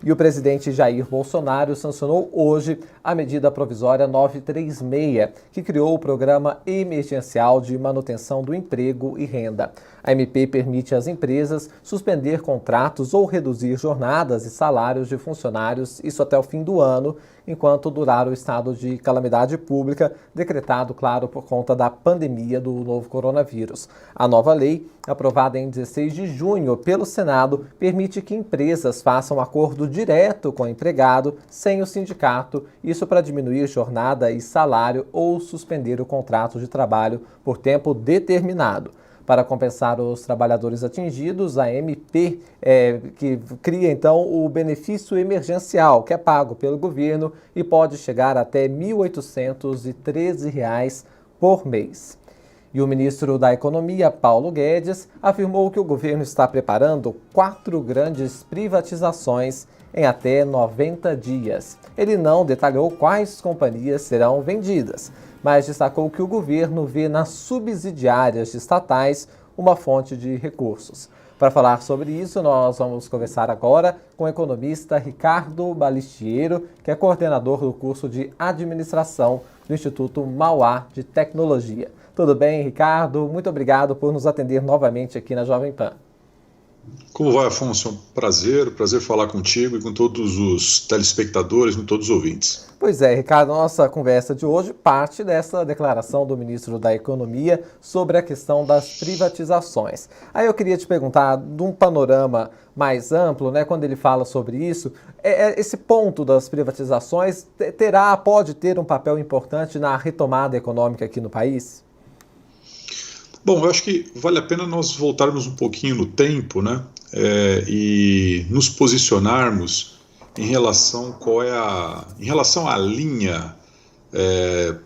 E o presidente Jair Bolsonaro sancionou hoje a medida provisória 936, que criou o Programa Emergencial de Manutenção do Emprego e Renda. A MP permite às empresas suspender contratos ou reduzir jornadas e salários de funcionários, isso até o fim do ano, enquanto durar o estado de calamidade pública, decretado, claro, por conta da pandemia do novo coronavírus. A nova lei, aprovada em 16 de junho pelo Senado, permite que empresas façam acordo direto com o empregado, sem o sindicato, isso para diminuir jornada e salário ou suspender o contrato de trabalho por tempo determinado. Para compensar os trabalhadores atingidos, a MP que cria então o benefício emergencial, que é pago pelo governo e pode chegar até R$ 1.813 por mês. E o ministro da Economia, Paulo Guedes, afirmou que o governo está preparando 4 grandes privatizações em até 90 dias. Ele não detalhou quais companhias serão vendidas, mas destacou que o governo vê nas subsidiárias estatais uma fonte de recursos. Para falar sobre isso, nós vamos conversar agora com o economista Ricardo Balistiero, que é coordenador do curso de Administração do Instituto Mauá de Tecnologia. Tudo bem, Ricardo? Muito obrigado por nos atender novamente aqui na Jovem Pan. Como vai, Afonso? É um prazer falar contigo e com todos os telespectadores, com todos os ouvintes. Pois é, Ricardo, nossa conversa de hoje parte dessa declaração do ministro da Economia sobre a questão das privatizações. Aí eu queria te perguntar, de um panorama mais amplo, né, quando ele fala sobre isso, esse ponto das privatizações pode ter um papel importante na retomada econômica aqui no país? Bom, eu acho que vale a pena nós voltarmos um pouquinho no tempo, né, e nos posicionarmos em relação à linha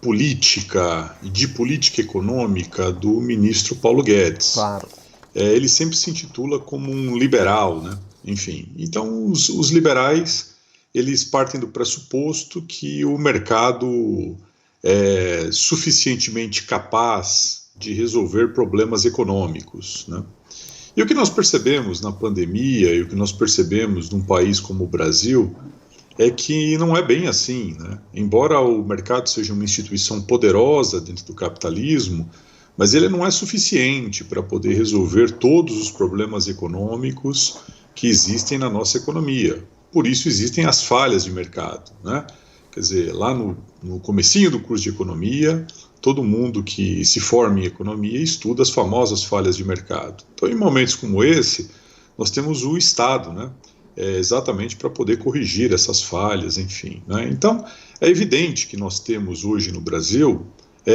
política e de política econômica do ministro Paulo Guedes. Claro. Ele sempre se intitula como um liberal, né? Enfim. Então, os liberais, eles partem do pressuposto que o mercado é suficientemente capaz de resolver problemas econômicos, né? E o que nós percebemos na pandemia e o que nós percebemos num país como o Brasil é que não é bem assim, né? Embora o mercado seja uma instituição poderosa dentro do capitalismo, mas ele não é suficiente para poder resolver todos os problemas econômicos que existem na nossa economia. Por isso existem as falhas de mercado, né? Quer dizer, lá no comecinho do curso de economia, todo mundo que se forma em economia estuda as famosas falhas de mercado. Então, em momentos como esse, nós temos o Estado, né? Exatamente para poder corrigir essas falhas, enfim, né? Então, é evidente que nós temos hoje no Brasil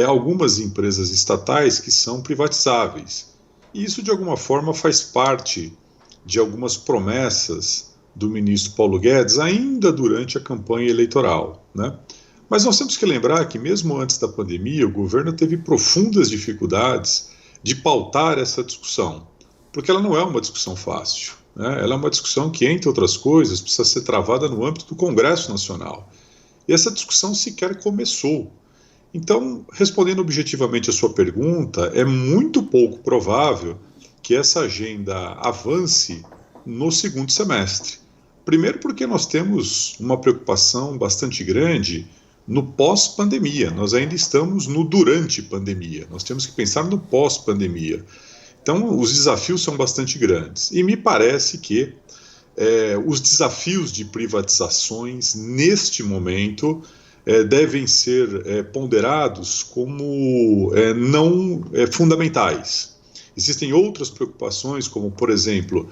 algumas empresas estatais que são privatizáveis. E isso, de alguma forma, faz parte de algumas promessas do ministro Paulo Guedes ainda durante a campanha eleitoral, né? Mas nós temos que lembrar que mesmo antes da pandemia, o governo teve profundas dificuldades de pautar essa discussão, porque ela não é uma discussão fácil, né? Ela é uma discussão que, entre outras coisas, precisa ser travada no âmbito do Congresso Nacional. E essa discussão sequer começou. Então, respondendo objetivamente a sua pergunta, é muito pouco provável que essa agenda avance no segundo semestre. Primeiro porque nós temos uma preocupação bastante grande no pós-pandemia. Nós ainda estamos no durante pandemia. Nós temos que pensar no pós-pandemia. Então, os desafios são bastante grandes. E me parece que os desafios de privatizações, neste momento, devem ser ponderados como não fundamentais. Existem outras preocupações, como, por exemplo,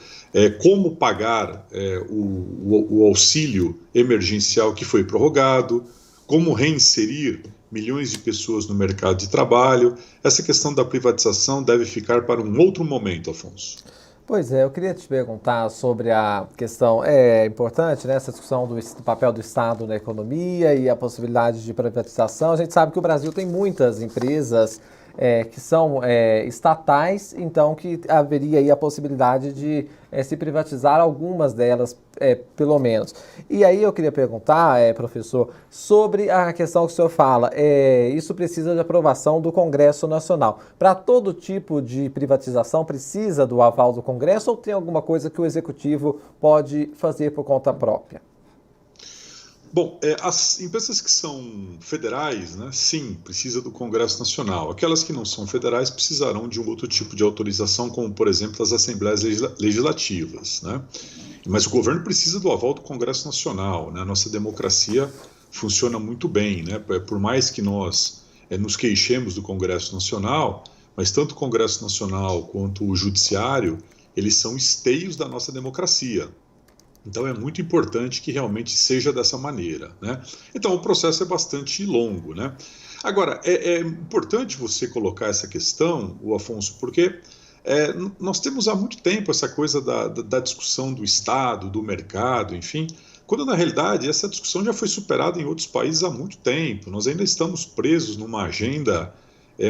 como pagar o auxílio emergencial que foi prorrogado, como reinserir milhões de pessoas no mercado de trabalho. Essa questão da privatização deve ficar para um outro momento, Afonso. Pois é, eu queria te perguntar sobre a questão, é importante, né, essa discussão do papel do Estado na economia e a possibilidade de privatização. A gente sabe que o Brasil tem muitas empresas que são estatais, então que haveria aí a possibilidade de se privatizar algumas delas, pelo menos. E aí eu queria perguntar, professor, sobre a questão que o senhor fala, isso precisa de aprovação do Congresso Nacional. Para todo tipo de privatização precisa do aval do Congresso ou tem alguma coisa que o Executivo pode fazer por conta própria? Bom, as empresas que são federais, né, sim, precisa do Congresso Nacional. Aquelas que não são federais precisarão de um outro tipo de autorização, como, por exemplo, as assembleias legislativas, né? Mas o governo precisa do aval do Congresso Nacional, né? A nossa democracia funciona muito bem, né? Por mais que nós nos queixemos do Congresso Nacional, mas tanto o Congresso Nacional quanto o Judiciário, eles são esteios da nossa democracia. Então é muito importante que realmente seja dessa maneira, né? Então o processo é bastante longo, né? Agora, é importante você colocar essa questão, o Afonso, porque nós temos há muito tempo essa coisa da discussão do Estado, do mercado, enfim, quando na realidade essa discussão já foi superada em outros países há muito tempo. Nós ainda estamos presos numa agenda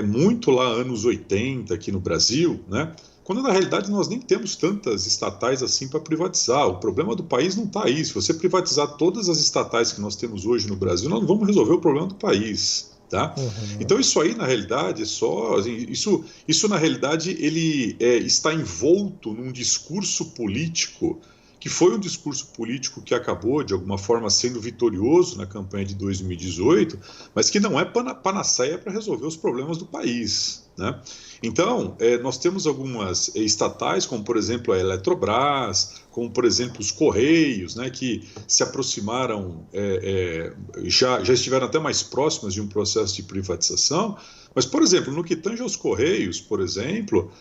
muito lá anos 80 aqui no Brasil, né? Quando na realidade nós nem temos tantas estatais assim para privatizar. O problema do país não está aí. Se você privatizar todas as estatais que nós temos hoje no Brasil, nós não vamos resolver o problema do país. Tá? Uhum. Então isso aí na realidade é só isso na realidade ele está envolto num discurso político que foi um discurso político que acabou de alguma forma sendo vitorioso na campanha de 2018, mas que não é panaceia para resolver os problemas do país, né? Então, nós temos algumas estatais, como por exemplo a Eletrobras, como por exemplo os Correios, né, que se aproximaram, já estiveram até mais próximas de um processo de privatização, mas por exemplo, no que tange aos Correios, por exemplo,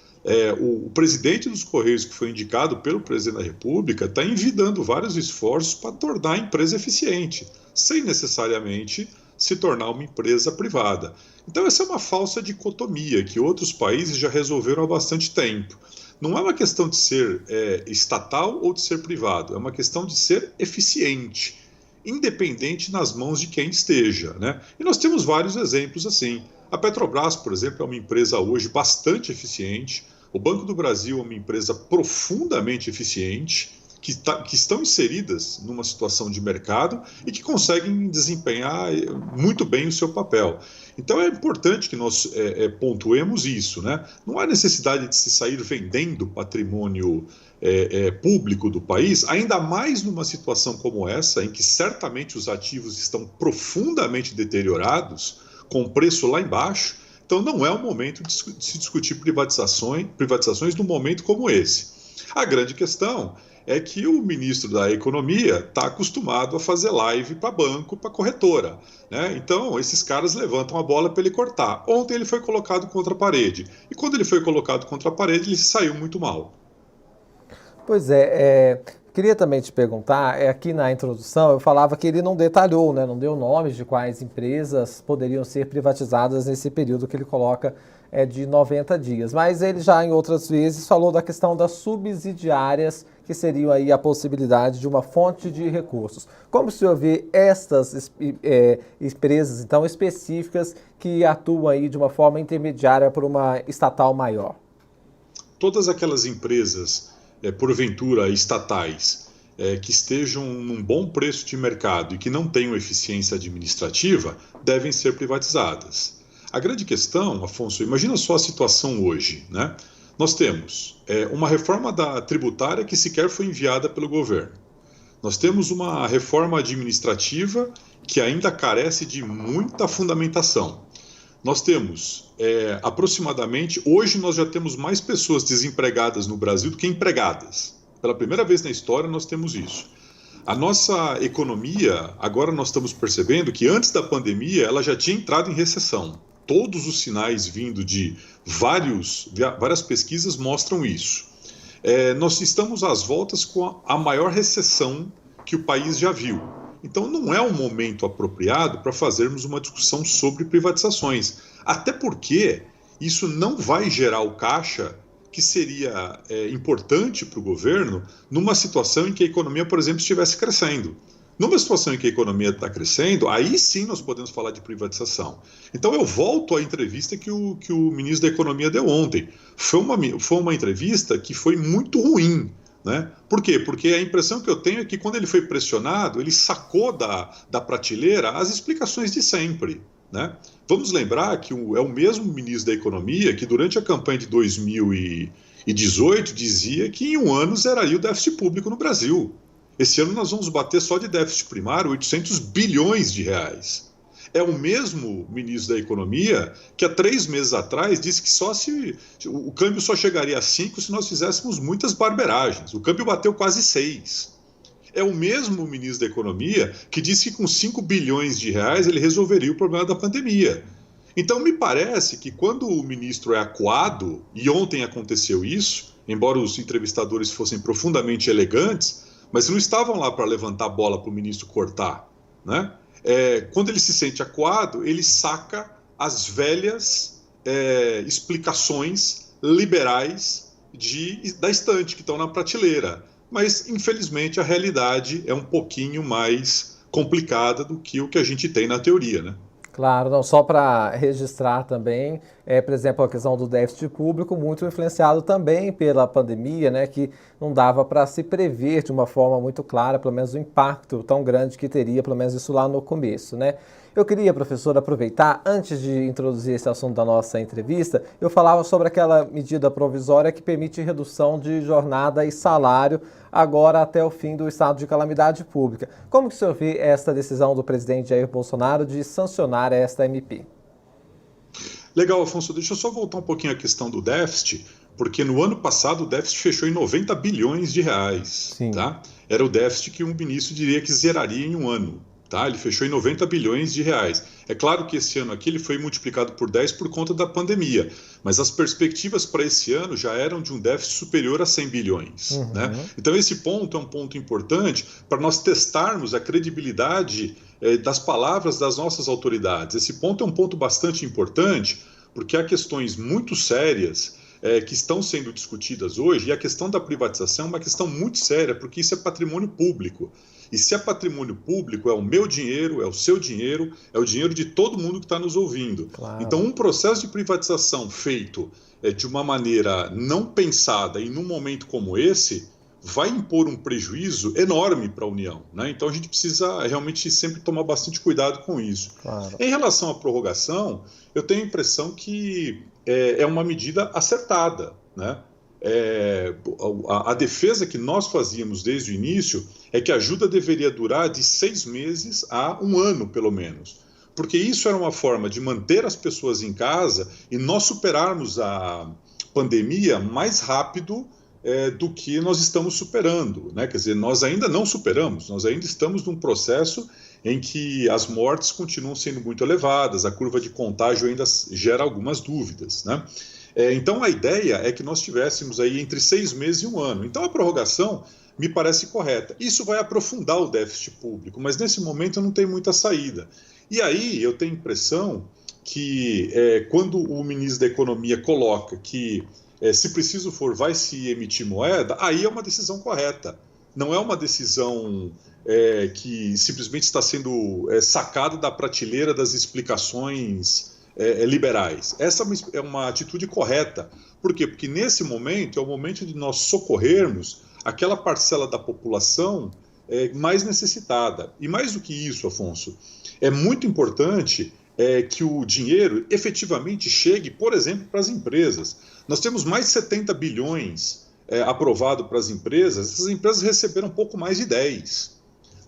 o presidente dos Correios, que foi indicado pelo presidente da República, está envidando vários esforços para tornar a empresa eficiente, sem necessariamente se tornar uma empresa privada. Então essa é uma falsa dicotomia que outros países já resolveram há bastante tempo. Não é uma questão de ser estatal ou de ser privado, é uma questão de ser eficiente, independente nas mãos de quem esteja, né? E nós temos vários exemplos assim. A Petrobras, por exemplo, é uma empresa hoje bastante eficiente. O Banco do Brasil é uma empresa profundamente eficiente, que estão inseridas numa situação de mercado e que conseguem desempenhar muito bem o seu papel. Então é importante que nós pontuemos isso, né? Não há necessidade de se sair vendendo patrimônio público do país, ainda mais numa situação como essa, em que certamente os ativos estão profundamente deteriorados, com o preço lá embaixo. Então não é o momento de se discutir privatizações num momento como esse. A grande questão é que o ministro da Economia está acostumado a fazer live para banco, para corretora, né? Então esses caras levantam a bola para ele cortar. Ontem ele foi colocado contra a parede, e quando ele foi colocado contra a parede, ele saiu muito mal. Pois queria também te perguntar, aqui na introdução eu falava que ele não detalhou, né, não deu nomes de quais empresas poderiam ser privatizadas nesse período que ele coloca de 90 dias. Mas ele já em outras vezes falou da questão das subsidiárias, que seriam aí a possibilidade de uma fonte de recursos. Como o senhor vê estas empresas, então, específicas que atuam aí de uma forma intermediária por uma estatal maior? Todas aquelas empresas porventura estatais, que estejam num bom preço de mercado e que não tenham eficiência administrativa, devem ser privatizadas. A grande questão, Afonso, imagina só a situação hoje, né? Nós temos uma reforma tributária que sequer foi enviada pelo governo. Nós temos uma reforma administrativa que ainda carece de muita fundamentação. Nós temos aproximadamente, hoje nós já temos mais pessoas desempregadas no Brasil do que empregadas. Pela primeira vez na história nós temos isso. A nossa economia, agora nós estamos percebendo que antes da pandemia ela já tinha entrado em recessão. Todos os sinais vindo de várias pesquisas mostram isso. Nós estamos às voltas com a maior recessão que o país já viu. Então não é um momento apropriado para fazermos uma discussão sobre privatizações, até porque isso não vai gerar o caixa que seria importante para o governo numa situação em que a economia, por exemplo, estivesse crescendo. Numa situação em que a economia está crescendo, aí sim nós podemos falar de privatização. Então eu volto à entrevista que o ministro da Economia deu ontem. Foi uma entrevista que foi muito ruim. Né? Por quê? Porque a impressão que eu tenho é que quando ele foi pressionado, ele sacou da prateleira as explicações de sempre. Né? Vamos lembrar que é o mesmo ministro da Economia que durante a campanha de 2018 dizia que em um ano zeraria o déficit público no Brasil. Esse ano nós vamos bater só de déficit primário 800 bilhões de reais. É o mesmo ministro da Economia que há 3 meses atrás disse que o câmbio só chegaria a 5 se nós fizéssemos muitas barberagens. O câmbio bateu quase 6. É o mesmo ministro da Economia que disse que com 5 bilhões de reais ele resolveria o problema da pandemia. Então me parece que quando o ministro é acuado, e ontem aconteceu isso, embora os entrevistadores fossem profundamente elegantes, mas não estavam lá para levantar a bola para o ministro cortar, né? Quando ele se sente acuado, ele saca as velhas explicações liberais da estante, que estão na prateleira. Mas, infelizmente, a realidade é um pouquinho mais complicada do que o que a gente tem na teoria, né? Claro, não, só para registrar também, por exemplo, a questão do déficit público, muito influenciado também pela pandemia, né, que não dava para se prever de uma forma muito clara, pelo menos o impacto tão grande que teria, pelo menos isso lá no começo, né? Eu queria, professor, aproveitar, antes de introduzir esse assunto da nossa entrevista, eu falava sobre aquela medida provisória que permite redução de jornada e salário agora até o fim do estado de calamidade pública. Como que o senhor vê esta decisão do presidente Jair Bolsonaro de sancionar esta MP? Legal, Afonso. Deixa eu só voltar um pouquinho à questão do déficit, porque no ano passado o déficit fechou em 90 bilhões de reais. Sim. Tá? Era o déficit que um ministro diria que zeraria em um ano. Tá? Ele fechou em 90 bilhões de reais. É claro que esse ano aqui ele foi multiplicado por 10 por conta da pandemia, mas as perspectivas para esse ano já eram de um déficit superior a 100 bilhões. Uhum. Né? Então esse ponto é um ponto importante para nós testarmos a credibilidade das palavras das nossas autoridades. Esse ponto é um ponto bastante importante, porque há questões muito sérias que estão sendo discutidas hoje, e a questão da privatização é uma questão muito séria, porque isso é patrimônio público. E se é patrimônio público, é o meu dinheiro, é o seu dinheiro, é o dinheiro de todo mundo que está nos ouvindo. Claro. Então, um processo de privatização feito de uma maneira não pensada e num momento como esse, vai impor um prejuízo enorme para a União. Né? Então, a gente precisa realmente sempre tomar bastante cuidado com isso. Claro. Em relação à prorrogação, eu tenho a impressão que é uma medida acertada, né? A defesa que nós fazíamos desde o início é que a ajuda deveria durar de 6 meses a 1 ano, pelo menos. Porque isso era uma forma de manter as pessoas em casa e nós superarmos a pandemia mais rápido do que nós estamos superando. Né? Quer dizer, nós ainda não superamos, nós ainda estamos num processo em que as mortes continuam sendo muito elevadas, a curva de contágio ainda gera algumas dúvidas, né? Então, a ideia é que nós tivéssemos aí entre 6 meses e 1 ano. Então, a prorrogação me parece correta. Isso vai aprofundar o déficit público, mas nesse momento não tem muita saída. E aí, eu tenho a impressão que quando o ministro da Economia coloca que, se preciso for, vai se emitir moeda, aí é uma decisão correta. Não é uma decisão que simplesmente está sendo sacada da prateleira das explicações liberais. Essa é uma atitude correta. Por quê? Porque nesse momento é o momento de nós socorrermos aquela parcela da população mais necessitada. E mais do que isso, Afonso, é muito importante que o dinheiro efetivamente chegue, por exemplo, para as empresas. Nós temos mais de 70 bilhões aprovado para as empresas, essas empresas receberam um pouco mais de 10.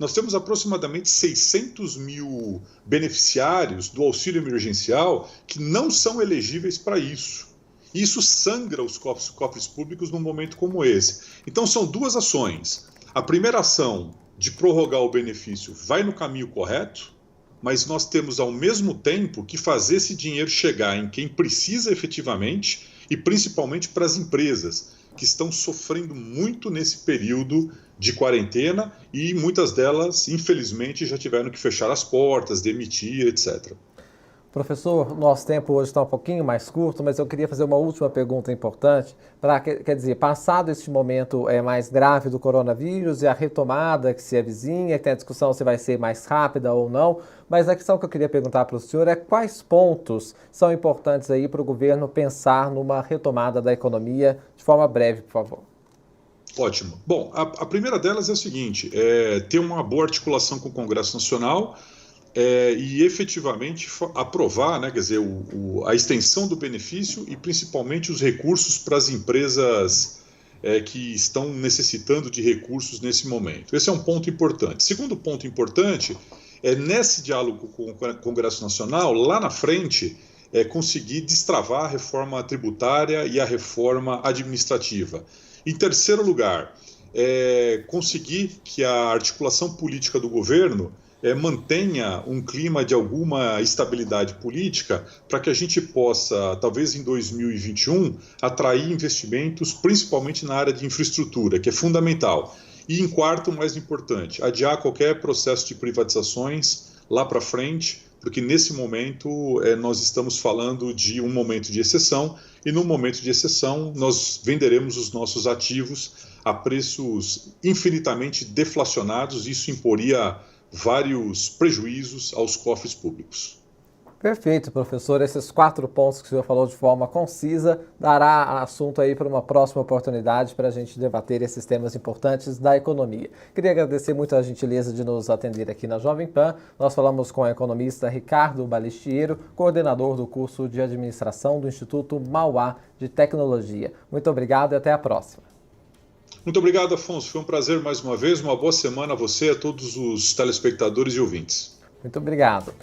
Nós temos aproximadamente 600 mil beneficiários do auxílio emergencial que não são elegíveis para isso. Isso sangra os cofres públicos num momento como esse. Então são 2 ações. A primeira ação de prorrogar o benefício vai no caminho correto, mas nós temos ao mesmo tempo que fazer esse dinheiro chegar em quem precisa efetivamente e principalmente para as empresas, que estão sofrendo muito nesse período de quarentena e muitas delas, infelizmente, já tiveram que fechar as portas, demitir, etc. Professor, nosso tempo hoje está um pouquinho mais curto, mas eu queria fazer uma última pergunta importante. Quer dizer, passado este momento mais grave do coronavírus e a retomada que se avizinha, que tem a discussão se vai ser mais rápida ou não, mas a questão que eu queria perguntar para o senhor é quais pontos são importantes aí para o governo pensar numa retomada da economia de forma breve, por favor. Ótimo. Bom, a primeira delas é o seguinte, ter uma boa articulação com o Congresso Nacional, e efetivamente aprovar, né, quer dizer, a extensão do benefício e principalmente os recursos para as empresas que estão necessitando de recursos nesse momento. Esse é um ponto importante. Segundo ponto importante é, nesse diálogo com o Congresso Nacional, lá na frente, conseguir destravar a reforma tributária e a reforma administrativa. Em terceiro lugar, conseguir que a articulação política do governo mantenha um clima de alguma estabilidade política para que a gente possa, talvez em 2021, atrair investimentos, principalmente na área de infraestrutura, que é fundamental. E em quarto, mais importante, adiar qualquer processo de privatizações lá para frente, porque nesse momento nós estamos falando de um momento de exceção, e no momento de exceção nós venderemos os nossos ativos a preços infinitamente deflacionados, isso imporia vários prejuízos aos cofres públicos. Perfeito, professor. Esses 4 pontos que o senhor falou de forma concisa dará assunto aí para uma próxima oportunidade para a gente debater esses temas importantes da economia. Queria agradecer muito a gentileza de nos atender aqui na Jovem Pan. Nós falamos com o economista Ricardo Balesteiro, coordenador do curso de administração do Instituto Mauá de Tecnologia. Muito obrigado e até a próxima. Muito obrigado, Afonso. Foi um prazer mais uma vez. Uma boa semana a você e a todos os telespectadores e ouvintes. Muito obrigado.